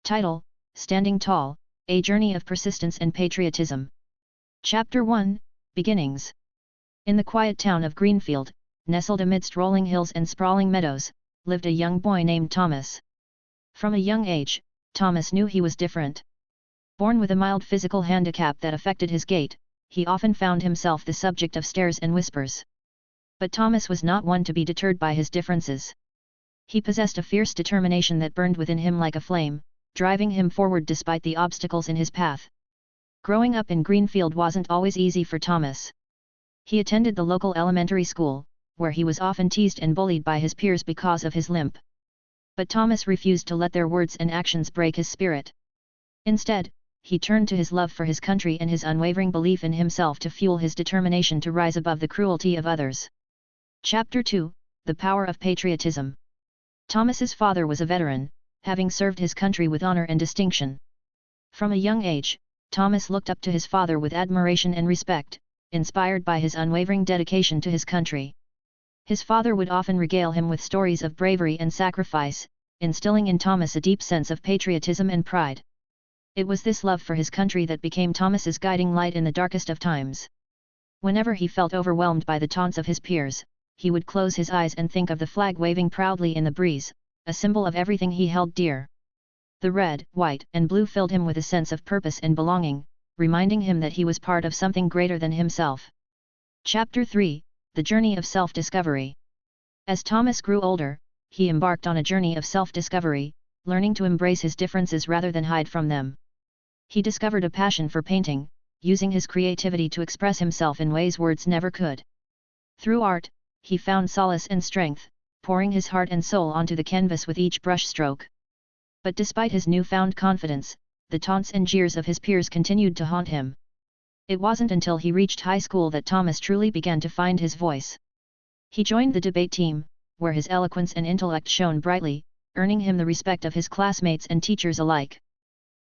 Title: Standing Tall, A Journey of Persistence and Patriotism. Chapter 1, Beginnings. In the quiet town of Greenfield, nestled amidst rolling hills and sprawling meadows, lived a young boy named Thomas. From a young age, Thomas knew he was different. Born with a mild physical handicap that affected his gait, he often found himself the subject of stares and whispers. But Thomas was not one to be deterred by his differences. He possessed a fierce determination that burned within him like a flame, driving him forward despite the obstacles in his path. Growing up in Greenfield wasn't always easy for Thomas. He attended the local elementary school, where he was often teased and bullied by his peers because of his limp. But Thomas refused to let their words and actions break his spirit. Instead, he turned to his love for his country and his unwavering belief in himself to fuel his determination to rise above the cruelty of others. Chapter 2, The Power of Patriotism. Thomas's father was a veteran, having served his country with honor and distinction. From a young age, Thomas looked up to his father with admiration and respect, inspired by his unwavering dedication to his country. His father would often regale him with stories of bravery and sacrifice, instilling in Thomas a deep sense of patriotism and pride. It was this love for his country that became Thomas's guiding light in the darkest of times. Whenever he felt overwhelmed by the taunts of his peers, he would close his eyes and think of the flag waving proudly in the breeze, a symbol of everything he held dear. The red, white, and blue filled him with a sense of purpose and belonging, reminding him that he was part of something greater than himself. Chapter 3, The Journey of Self-Discovery. As Thomas grew older, he embarked on a journey of self-discovery, learning to embrace his differences rather than hide from them. He discovered a passion for painting, using his creativity to express himself in ways words never could. Through art, he found solace and strength, pouring his heart and soul onto the canvas with each brushstroke. But despite his newfound confidence, the taunts and jeers of his peers continued to haunt him. It wasn't until he reached high school that Thomas truly began to find his voice. He joined the debate team, where his eloquence and intellect shone brightly, earning him the respect of his classmates and teachers alike.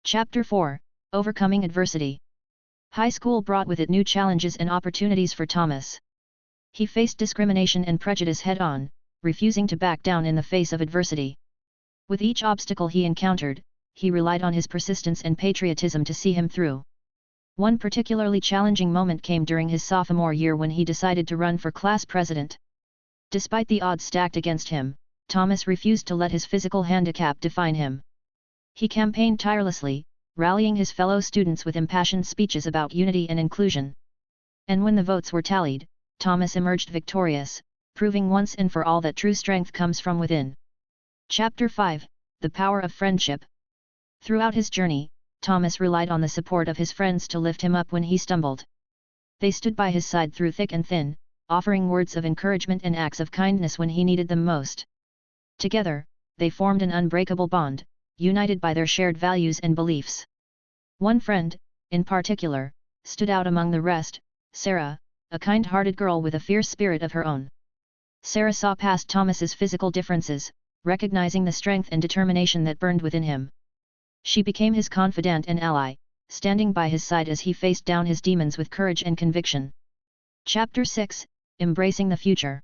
Chapter 4, Overcoming Adversity. High school brought with it new challenges and opportunities for Thomas. He faced discrimination and prejudice head-on, refusing to back down in the face of adversity. With each obstacle he encountered, he relied on his persistence and patriotism to see him through. One particularly challenging moment came during his sophomore year when he decided to run for class president. Despite the odds stacked against him, Thomas refused to let his physical handicap define him. He campaigned tirelessly, rallying his fellow students with impassioned speeches about unity and inclusion. And when the votes were tallied, Thomas emerged victorious, proving once and for all that true strength comes from within. Chapter 5, The Power of Friendship. Throughout his journey, Thomas relied on the support of his friends to lift him up when he stumbled. They stood by his side through thick and thin, offering words of encouragement and acts of kindness when he needed them most. Together, they formed an unbreakable bond, united by their shared values and beliefs. One friend, in particular, stood out among the rest, Sarah, a kind-hearted girl with a fierce spirit of her own. Sarah saw past Thomas's physical differences, recognizing the strength and determination that burned within him. She became his confidant and ally, standing by his side as he faced down his demons with courage and conviction. Chapter 6, Embracing the Future.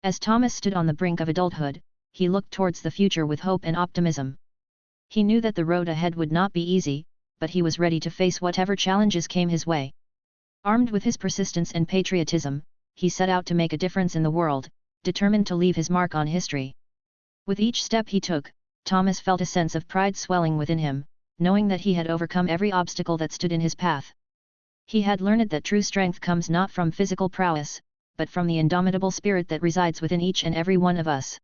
As Thomas stood on the brink of adulthood, he looked towards the future with hope and optimism. He knew that the road ahead would not be easy, but he was ready to face whatever challenges came his way. Armed with his persistence and patriotism, he set out to make a difference in the world, determined to leave his mark on history. With each step he took, Thomas felt a sense of pride swelling within him, knowing that he had overcome every obstacle that stood in his path. He had learned that true strength comes not from physical prowess, but from the indomitable spirit that resides within each and every one of us.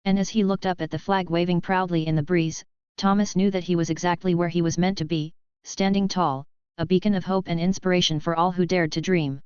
And as he looked up at the flag waving proudly in the breeze, Thomas knew that he was exactly where he was meant to be, standing tall, a beacon of hope and inspiration for all who dared to dream.